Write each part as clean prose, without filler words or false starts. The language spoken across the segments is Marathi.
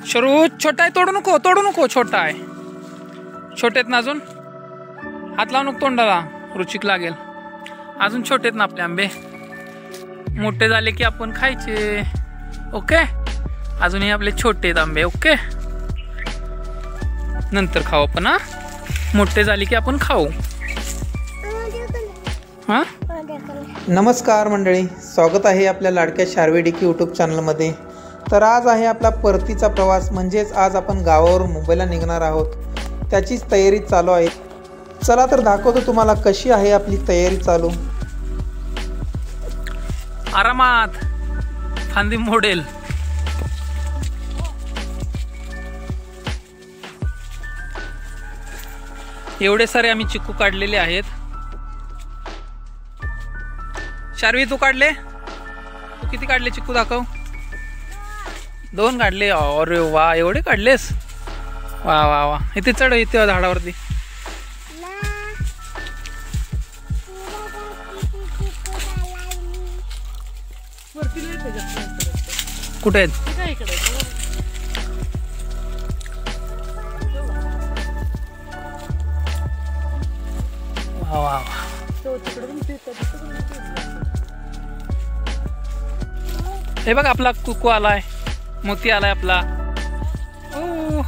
शरू छोटा आहे, तोडू नको तोडू नको, छोटा आहे, छोटे आहेत ना अजून, हात लावू नको तोंडाला, रुचिक लागेल. अजून छोटे आहेत ना आपले आंबे, मोठे झाले की आपण खायचे. ओके, अजूनही आपले छोटे आहेत आंबे. ओके, नंतर खाऊ आपण. हा, मोठे झाले की आपण खाऊ. हा, नमस्कार मंडळी, स्वागत आहे आपल्या लाडक्या शार्वी डिकी यूट्यूब चॅनलमध्ये. तर आज आहे आपला परतीचा प्रवास, म्हणजेच आज आपण गावावरून मुंबईला निघणार आहोत. त्याचीच तयारी चालू आहे. चला तर दाखवतो तुम्हाला कशी आहे आपली तयारी चालू. आरामात फांदी मोडेल. एवढे सारे आम्ही चिक्कू काढलेले आहेत. शार्वी तू काढले? तू किती काढले चिक्कू दाखव. 2 काढले. अरे वा, एवढे काढलेस. वा वा वा, इथे चढ, इथे झाडावरती. कुठे आहेत? वा वा वा, हे बघ आपला कुकू आलाय, मोती आलाय आपला. ओ,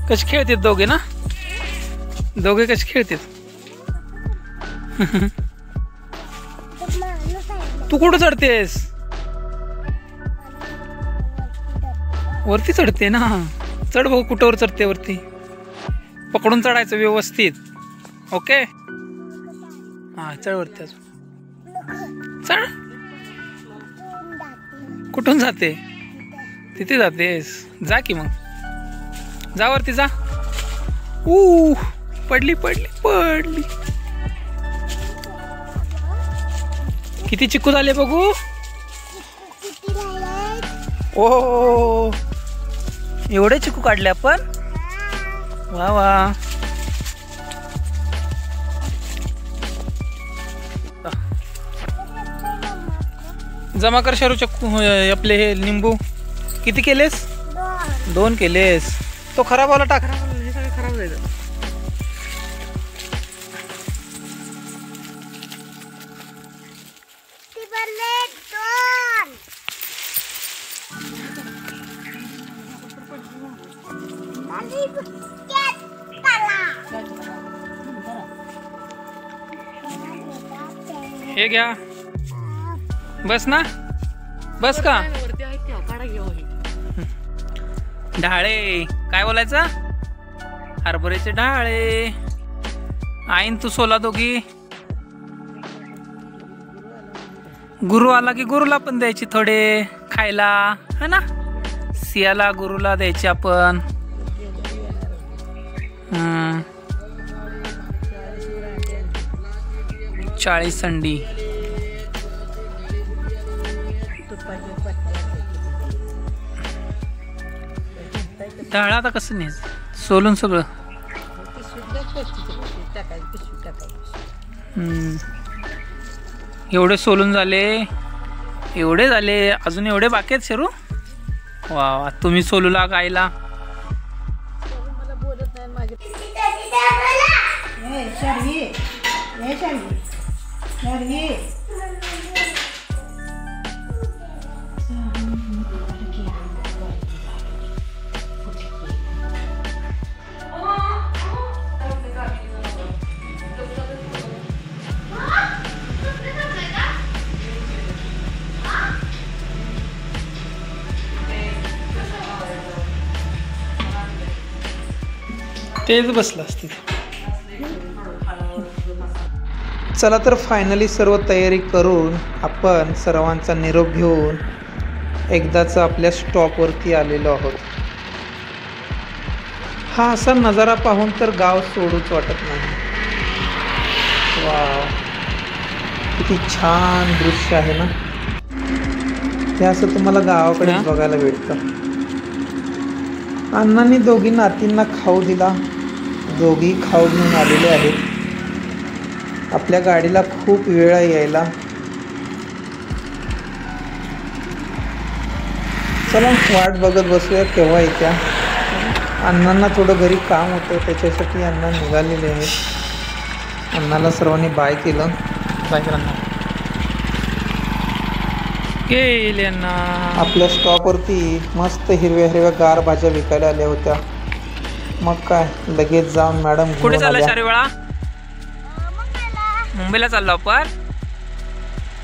कसे खेळतात दोघे ना, दोघे कसे खेळतात. तू कुठं चढतेस? वरती चढते ना, चढ बघू कुठवर चढते. वरती पकडून चढायचं व्यवस्थित. ओके, हा चढ वरती. चढ. कुठून जाते? तिथे जातेस, जा की मग, जा वरती जा. पडली पडली पडली. किती चिक्कू झाले बघू. ओ, एवढे चिक्कू काढले आपण. वा वा, जमा कर शरू चक्कू. आपले हे लिंबू किती केलेस? 2 केलेस. तो खराब वाला टाक. हे सगळं खराब जायचं. हे घ्या, बस ना, बस का. ढाळे काय बोलायचं? हरभऱ्याचे ढाळे. आईन तू सोला दोघी. गुरु आला की गुरुला पण द्यायची थोडे खायला, है ना. सियाला गुरुला द्यायची आपण. 40 संडी. ढाळा आता कसं नाही, सोलून सगळं. एवढे सोलून झाले, एवढे झाले, अजून एवढे बाकी आहेत शरू. वा वा, तुम्ही सोलूला गायला. तेच बसलं असते. चला तर फायनली सर्व तयारी करून आपण सर्वांचा निरोप घेऊन एकदाच आपल्या स्टॉपवरती आलेलो आहोत. हा असा नजारा पाहून तर गाव सोडूच वाटत नाही. वाव, किती छान दृश्य आहे ना. हे असं तुम्हाला गावाकडे बघायला भेटतं. अण्णांनी दोघी नातींना खाऊ दिला. दोघी खाऊ घेऊन आलेले आहेत. आपल्या गाडीला खूप वेळ आहे यायला. चला वाट बघत बसूया केव्हा येत्या. अण्णांना थोडं घरी काम होतं, त्याच्यासाठी अण्णा निघालेले आहेत. अण्णाला सर्वांनी बाय केलं. बाय करा गेले ना. आपल्या स्टॉपवरती मस्त हिरव्या हिरव्या गार भाज्या विकायला आल्या होत्या. मग काय लगेच जाऊन मॅडम कुठे चालला शारीवाळा? मुंबईला चाललो आपण.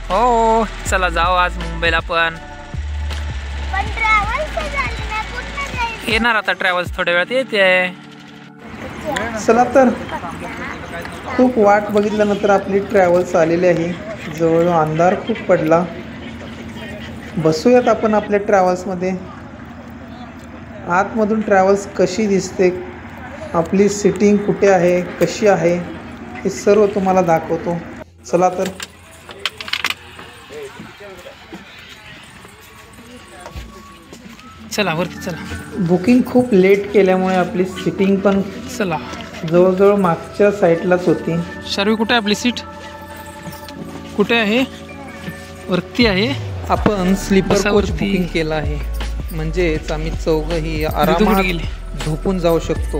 हो चला जाऊ आज मुंबईला पण. येणार आता ट्रॅव्हल्स थोड्या वेळात येते. चला तर खूप वाट बघितल्यानंतर आपली ट्रॅव्हल्स आलेली आहे. जवळ अंधार खूप पडला. बसूयात आपण आपल्या ट्रॅव्हल्समध्ये. आतमधून ट्रॅव्हल्स कशी दिसते, आपली सिटिंग कुठे आहे, कशी आहे, हे सर्व तुम्हाला दाखवतो. चला तर. चला वरती चला. बुकिंग खूप लेट केल्यामुळे आपली सिटिंग पण चला जवळजवळ मागच्या साईडलाच होती. शार्वी कुठे आहे आपली सीट? कुठे आहे? वरती आहे. आपण स्लीपर कोच बसावरती. बुकिंग केलं आहे, म्हणजेच आम्ही चौघही कुठे आरामात गेले? झोपून जाऊ शकतो.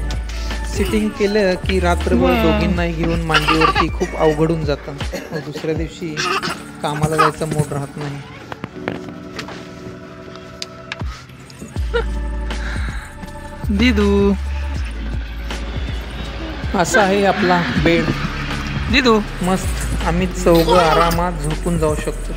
सिटिंग केलं की रात्रभर वा. दोघींनाही घेऊन मांडीवरती खूप अवघडून जातं. मग दुसऱ्या दिवशी कामाला जायचा मूड राहत नाही. दिदू असा आहे आपला बेड. दिदू मस्त आम्ही चौघं आरामात झोपून जाऊ शकतो.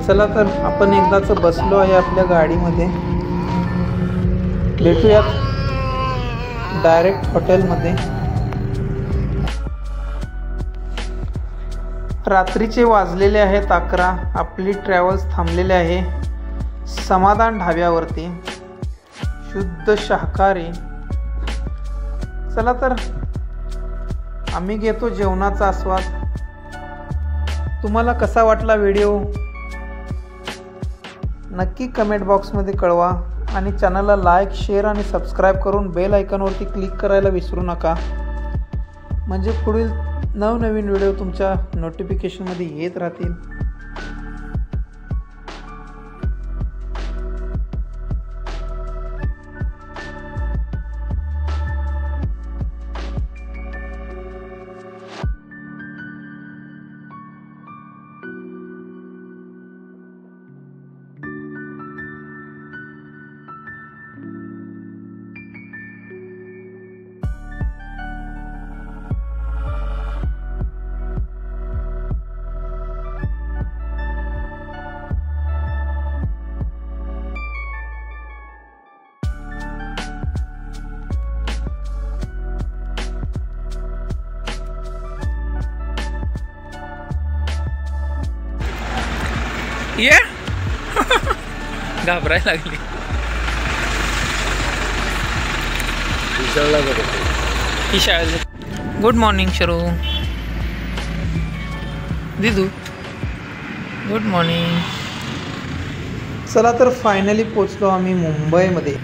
चला तर आपण एकदाच बसलो आहे आपल्या गाडीमध्ये. भेटूयात डायरेक्ट हॉटेलमध्ये. रात्रीचे वाजलेले आहेत 11. आपली ट्रॅव्हल्स थांबलेले आहे समाधान ढाब्यावरती. शुद्ध शाकाहारी. चला तर आम्ही घेतो जेवणाचा आस्वाद. तुम्हाला कसा वाटला व्हिडिओ नक्की कमेंट बॉक्समध्ये कळवा. आणि चॅनलला लाईक, शेअर आणि सबस्क्राईब करून बेल आयकॉनवरती क्लिक करायला विसरू नका, म्हणजे पुढील नवनवीन व्हिडिओ तुमच्या नोटिफिकेशनमध्ये येत राहतील. ये घाबरायला लागली. ही शाळेत. गुड मॉर्निंग शरू. दिदू गुड मॉर्निंग. चला तर फायनली पोचलो आम्ही मुंबईमध्ये.